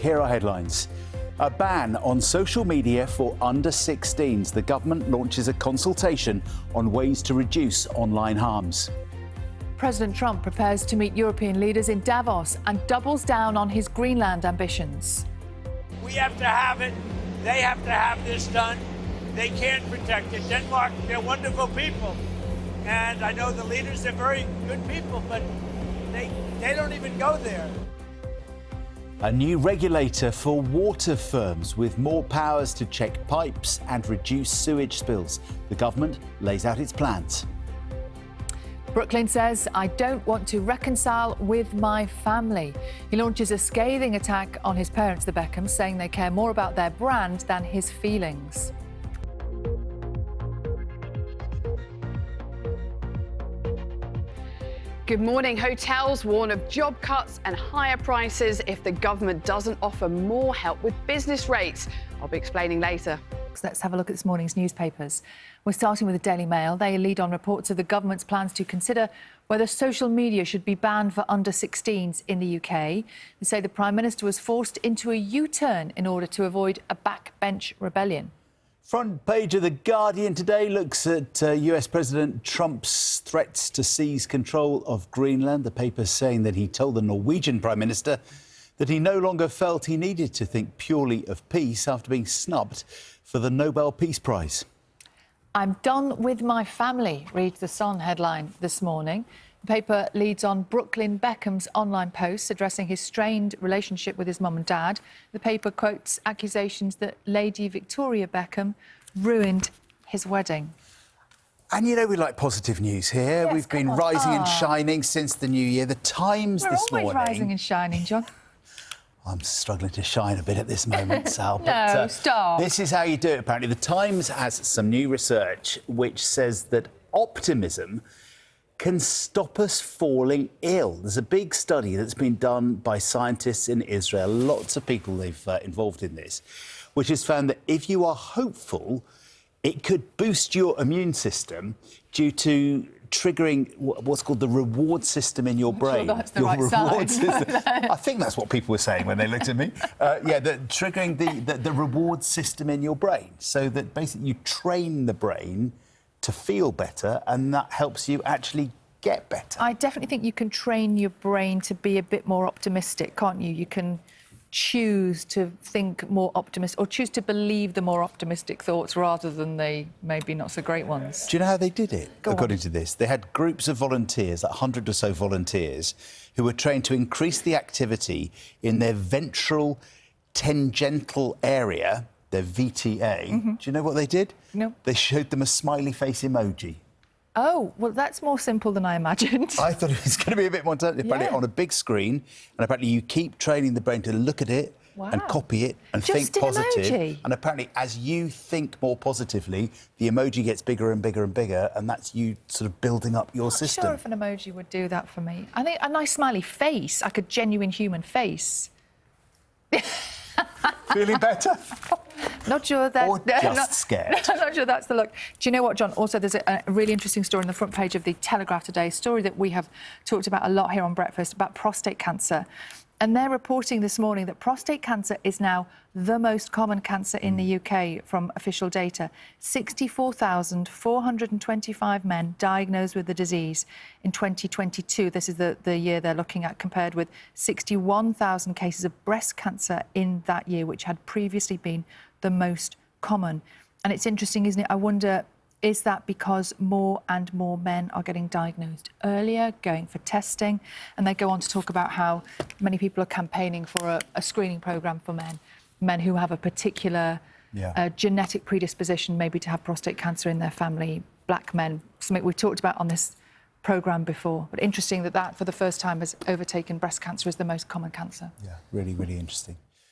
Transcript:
here are headlines. A ban on social media for under-16s. The government launches a consultation on ways to reduce online harms. President Trump prepares to meet European leaders in Davos and doubles down on his Greenland ambitions. We have to have it. They have to have this done. They can't protect it. Denmark, they're wonderful people. And I know the leaders are very good people, but they don't even go there. A new regulator for water firms with more powers to check pipes and reduce sewage spills. The government lays out its plans. Brooklyn says, "I don't want to reconcile with my family." He launches a scathing attack on his parents, the Beckhams, saying they care more about their brand than his feelings. Good morning. Hotels warn of job cuts and higher prices if the government doesn't offer more help with business rates. I'll be explaining later. Let's have a look at this morning's newspapers. We're starting with the Daily Mail. They lead on reports of the government's plans to consider whether social media should be banned for under-16s in the UK. They say the Prime Minister was forced into a U-turn in order to avoid a backbench rebellion. Front page of The Guardian today looks at US President Trump's threats to seize control of Greenland. The paper's saying that he told the Norwegian Prime Minister that he no longer felt he needed to think purely of peace after being snubbed for the Nobel Peace Prize. "I'm done with my family," reads the Sun headline this morning. The paper leads on Brooklyn Beckham's online posts addressing his strained relationship with his mum and dad. The paper quotes accusations that Lady Victoria Beckham ruined his wedding. And you know we like positive news here. Yes, We've been come on. rising and shining since the new year. The Times We're this always morning... rising and shining, John. I'm struggling to shine a bit at this moment, Sal. No, stop. This is how you do it, apparently. The Times has some new research which says that optimism can stop us falling ill. There's a big study that's been done by scientists in Israel, lots of people they've involved in this, which has found that if you are hopeful, it could boost your immune system due to triggering what's called the reward system in your brain. Sure that's the your right reward side. system. I think that's what people were saying when they looked at me. Triggering the reward system in your brain, so that basically you train the brain to feel better, and that helps you actually get better. I definitely think you can train your brain to be a bit more optimistic, can't you? You can choose to think more optimistic or choose to believe the more optimistic thoughts rather than the maybe not so great ones. Do you know how they did it, according on. to this? They had groups of volunteers, like 100 or so volunteers, who were trained to increase the activity in their ventral tangential area, their VTA. Do you know what they did? No. They showed them a smiley face emoji. Oh, well, that's more simple than I imagined. I thought it was going to be a bit more... Apparently on a big screen, and apparently you keep training the brain to look at it and copy it and Just think an positive. emoji? And apparently, as you think more positively, the emoji gets bigger and bigger and bigger, and that's you sort of building up your system. I'm not sure if an emoji would do that for me. I think a nice smiley face, like a genuine human face. Feeling better? Not sure that... Or just scared? I'm not sure that's the look. Do you know what, John? Also, there's a really interesting story on the front page of the Telegraph today, a story that we have talked about a lot here on Breakfast, about prostate cancer. And they're reporting this morning that prostate cancer is now the most common cancer in the UK from official data. 64,425 men diagnosed with the disease in 2022. This is the year they're looking at, compared with 61,000 cases of breast cancer in that year, which had previously been the most common. And it's interesting, isn't it? I wonder, is that because more and more men are getting diagnosed earlier, going for testing? And they go on to talk about how many people are campaigning for a screening programme for men who have a particular genetic predisposition, maybe to have prostate cancer in their family, black men, something we've talked about on this programme before. But interesting that for the first time has overtaken breast cancer as the most common cancer. Yeah, really, really interesting.